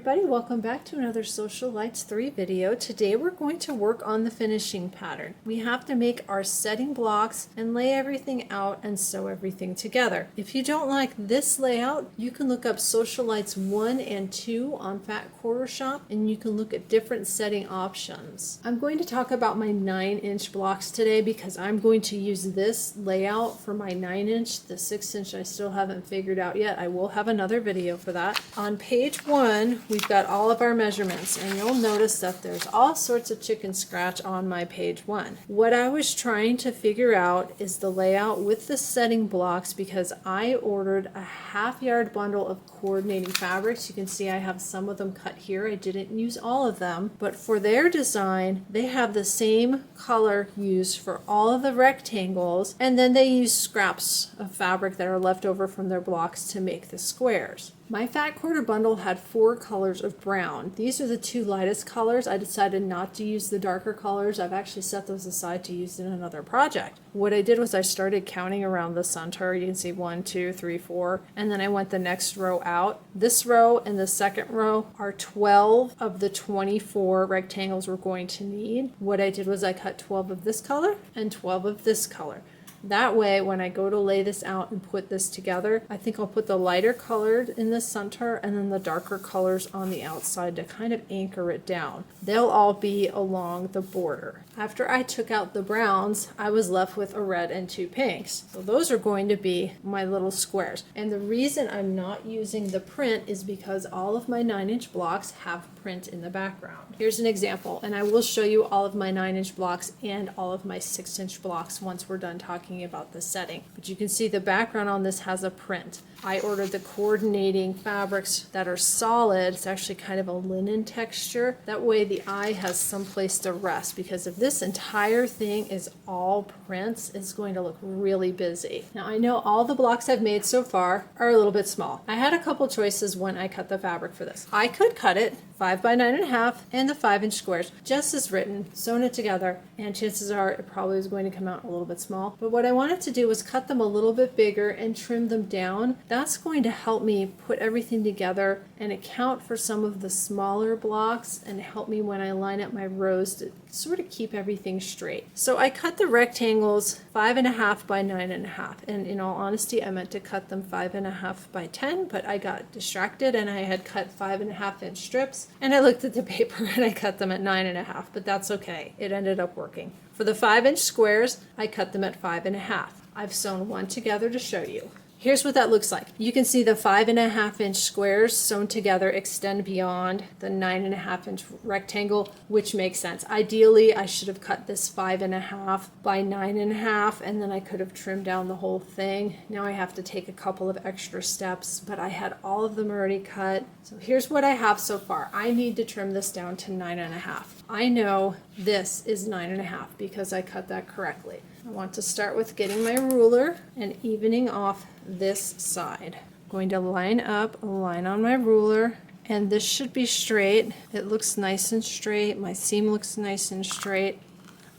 everybody, welcome back to another Sewcialites 3 video. Today we're going to work on the finishing pattern. We have to make our setting blocks and lay everything out and sew everything together. If you don't like this layout, you can look up Sewcialites 1 and 2 on Fat Quarter Shop and you can look at different setting options. I'm going to talk about my 9-inch blocks today because I'm going to use this layout for my 9-inch. The 6-inch I still haven't figured out yet. I will have another video for that. On page 1, we've got all of our measurements, and you'll notice that there's all sorts of chicken scratch on my page 1. What I was trying to figure out is the layout with the setting blocks because I ordered a half-yard bundle of coordinating fabrics. You can see I have some of them cut here. I didn't use all of them, but for their design, they have the same color used for all of the rectangles, and then they use scraps of fabric that are left over from their blocks to make the squares. My Fat Quarter bundle had 4 colors of brown. These are the 2 lightest colors. I decided not to use the darker colors. I've actually set those aside to use in another project. What I did was I started counting around the center. You can see 1, 2, 3, 4, and then I went the next row out. This row and the second row are 12 of the 24 rectangles we're going to need. What I did was I cut 12 of this color and 12 of this color. That way, when I go to lay this out and put this together, I think I'll put the lighter colored in the center and then the darker colors on the outside to kind of anchor it down. They'll all be along the border. After I took out the browns, I was left with a red and 2 pinks. So those are going to be my little squares. And the reason I'm not using the print is because all of my 9-inch blocks have print in the background. Here's an example, and I will show you all of my 9-inch blocks and all of my 6-inch blocks once we're done talking about the setting. But you can see the background on this has a print. I ordered the coordinating fabrics that are solid. It's actually kind of a linen texture. That way the eye has some place to rest, because if this entire thing is all prints, it's going to look really busy. Now I know all the blocks I've made so far are a little bit small. I had a couple choices when I cut the fabric for this. I could cut it 5 by 9.5 and the 5-inch squares, just as written, sewn it together, and chances are it probably is going to come out a little bit small. But what I wanted to do was cut them a little bit bigger and trim them down. That's going to help me put everything together and account for some of the smaller blocks and help me when I line up my rows to sort of keep everything straight. So I cut the rectangles 5.5 by 9.5, and in all honesty I meant to cut them 5.5 by 10, but I got distracted and I had cut 5.5-inch strips, and I looked at the paper and I cut them at 9.5, but that's okay. It ended up working. For the 5-inch squares, I cut them at 5.5. I've sewn one together to show you. Here's what that looks like. You can see the 5.5-inch squares sewn together extend beyond the 9.5-inch rectangle, which makes sense. Ideally, I should have cut this 5.5 by 9.5, and then I could have trimmed down the whole thing. Now I have to take a couple of extra steps, but I had all of them already cut. So here's what I have so far. I need to trim this down to 9.5. I know this is 9.5 because I cut that correctly. I want to start with getting my ruler and evening off this side. I'm going to line up a line on my ruler, and this should be straight. It looks nice and straight. My seam looks nice and straight.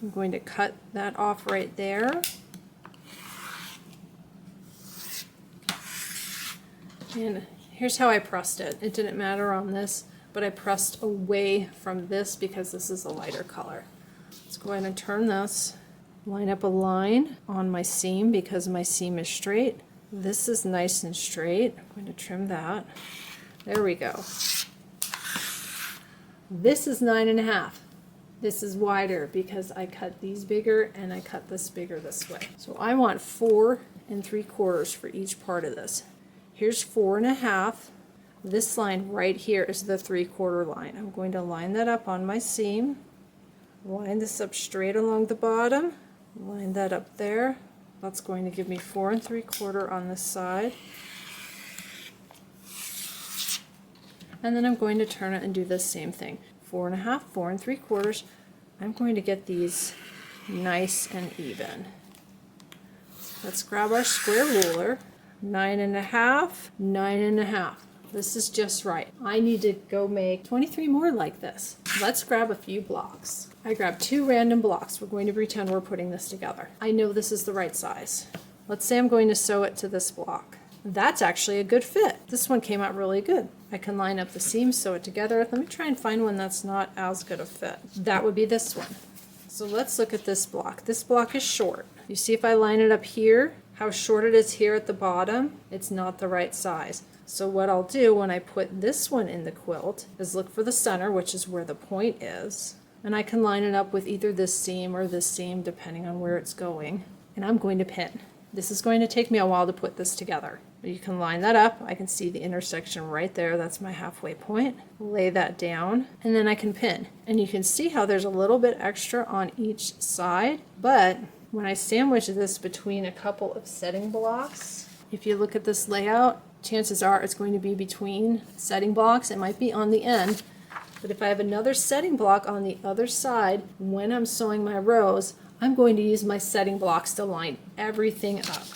I'm going to cut that off right there. And here's how I pressed it. It didn't matter on this, but I pressed away from this because this is a lighter color. Let's go ahead and turn this. Line up a line on my seam because my seam is straight. This is nice and straight. I'm going to trim that. There we go. This is 9.5. This is wider because I cut these bigger and I cut this bigger this way. So I want 4 3/4 for each part of this. Here's 4.5. This line right here is the 3/4 line. I'm going to line that up on my seam. Line this up straight along the bottom. Line that up there. That's going to give me 4 3/4 on this side. And then I'm going to turn it and do the same thing. 4.5, 4 3/4. I'm going to get these nice and even. Let's grab our square ruler. 9.5, 9.5. This is just right. I need to go make 23 more like this. Let's grab a few blocks. I grabbed 2 random blocks. We're going to pretend we're putting this together. I know this is the right size. Let's say I'm going to sew it to this block. That's actually a good fit. This one came out really good. I can line up the seams, sew it together. Let me try and find one that's not as good a fit. That would be this one. So let's look at this block. This block is short. You see if I line it up here, how short it is here at the bottom, it's not the right size. So what I'll do when I put this one in the quilt is look for the center, which is where the point is. And I can line it up with either this seam or this seam, depending on where it's going. And I'm going to pin. This is going to take me a while to put this together. You can line that up. I can see the intersection right there. That's my halfway point. Lay that down, and then I can pin. And you can see how there's a little bit extra on each side, but when I sandwich this between a couple of setting blocks, if you look at this layout, chances are it's going to be between setting blocks. It might be on the end, but if I have another setting block on the other side, when I'm sewing my rows, I'm going to use my setting blocks to line everything up.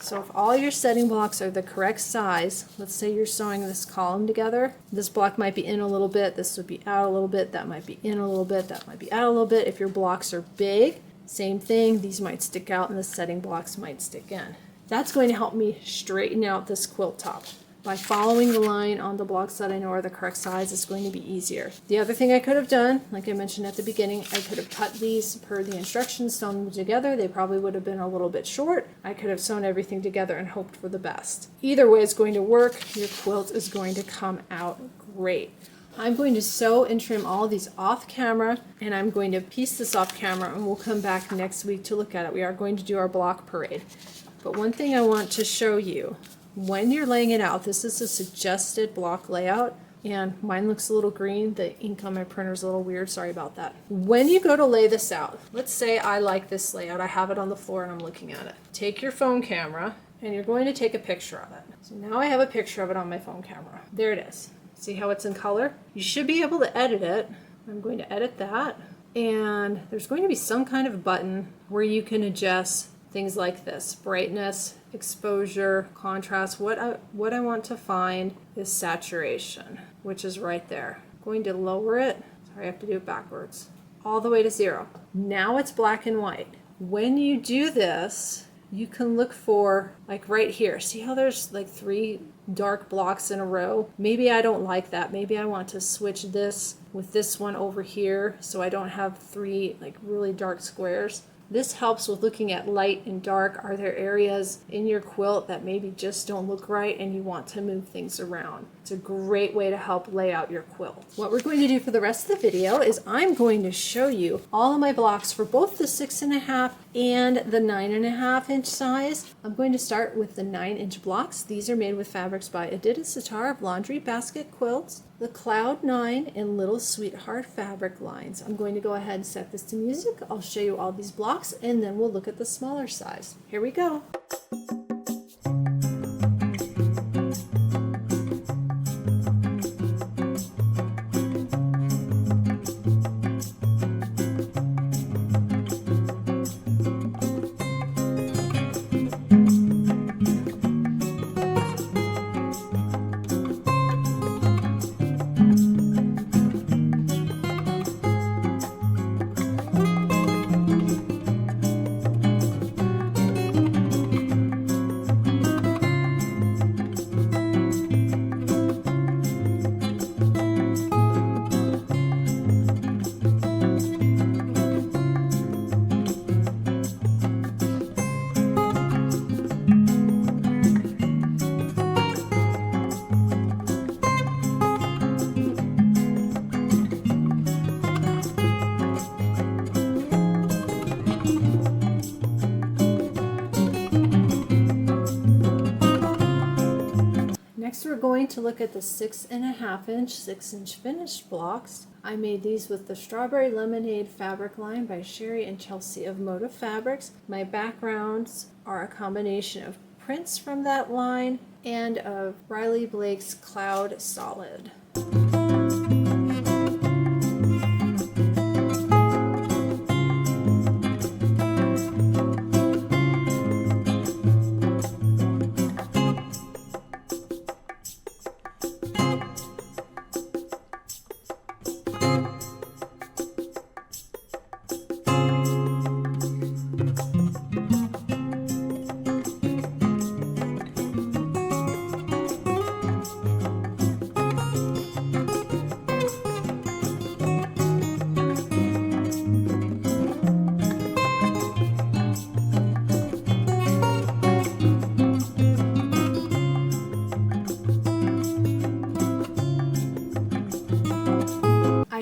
So if all your setting blocks are the correct size, let's say you're sewing this column together, this block might be in a little bit, this would be out a little bit, that might be in a little bit, that might be out a little bit. If your blocks are big, same thing, these might stick out and the setting blocks might stick in. That's going to help me straighten out this quilt top. By following the line on the blocks that I know are the correct size, it's going to be easier. The other thing I could have done, like I mentioned at the beginning, I could have cut these per the instructions, sewn them together. They probably would have been a little bit short. I could have sewn everything together and hoped for the best. Either way, it's going to work. Your quilt is going to come out great. I'm going to sew and trim all of these off camera, and I'm going to piece this off camera, and we'll come back next week to look at it. We are going to do our block parade. But one thing I want to show you, when you're laying it out, this is a suggested block layout, and mine looks a little green. The ink on my printer is a little weird. Sorry about that. When you go to lay this out, let's say I like this layout. I have it on the floor and I'm looking at it. Take your phone camera and you're going to take a picture of it. So now I have a picture of it on my phone camera. There it is. See how it's in color? You should be able to edit it. I'm going to edit that. And there's going to be some kind of button where you can adjust things like this: brightness, exposure, contrast. What I want to find is saturation, which is right there. I'm going to lower it. Sorry, I have to do it backwards. All the way to 0. Now it's black and white. When you do this, you can look for, like right here, see how there's like 3 dark blocks in a row? Maybe I don't like that. Maybe I want to switch this with this one over here so I don't have 3 like really dark squares. This helps with looking at light and dark. Are there areas in your quilt that maybe just don't look right and you want to move things around? It's a great way to help lay out your quilt. What we're going to do for the rest of the video is I'm going to show you all of my blocks for both the 6.5 and the 9.5 inch size. I'm going to start with the 9-inch blocks. These are made with fabrics by Adidas Sitar of Laundry Basket Quilts, the Cloud 9 and Little Sweetheart fabric lines. I'm going to go ahead and set this to music. I'll show you all these blocks and then we'll look at the smaller size. Here we go. Next we're going to look at the 6.5 inch, 6-inch finished blocks. I made these with the Strawberry Lemonade fabric line by Sherri and Chelsi of Moda Fabrics. My backgrounds are a combination of prints from that line and of Riley Blake's Cloud Solid.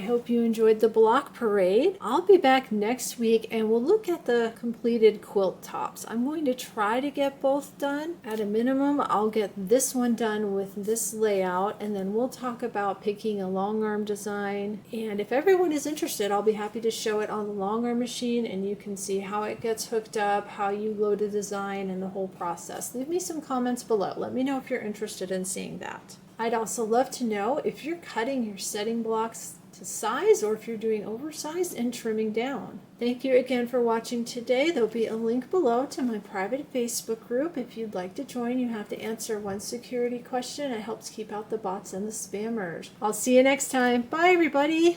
hope you enjoyed the block parade. I'll be back next week and we'll look at the completed quilt tops. I'm going to try to get both done. At a minimum, I'll get this one done with this layout, and then we'll talk about picking a long arm design. And if everyone is interested, I'll be happy to show it on the long arm machine, and you can see how it gets hooked up, how you load a design, and the whole process. Leave me some comments below. Let me know if you're interested in seeing that. I'd also love to know if you're cutting your setting blocks to size or if you're doing oversized and trimming down. Thank you again for watching today. There'll be a link below to my private Facebook group. If you'd like to join, you have to answer one security question. It helps keep out the bots and the spammers. I'll see you next time. Bye, everybody.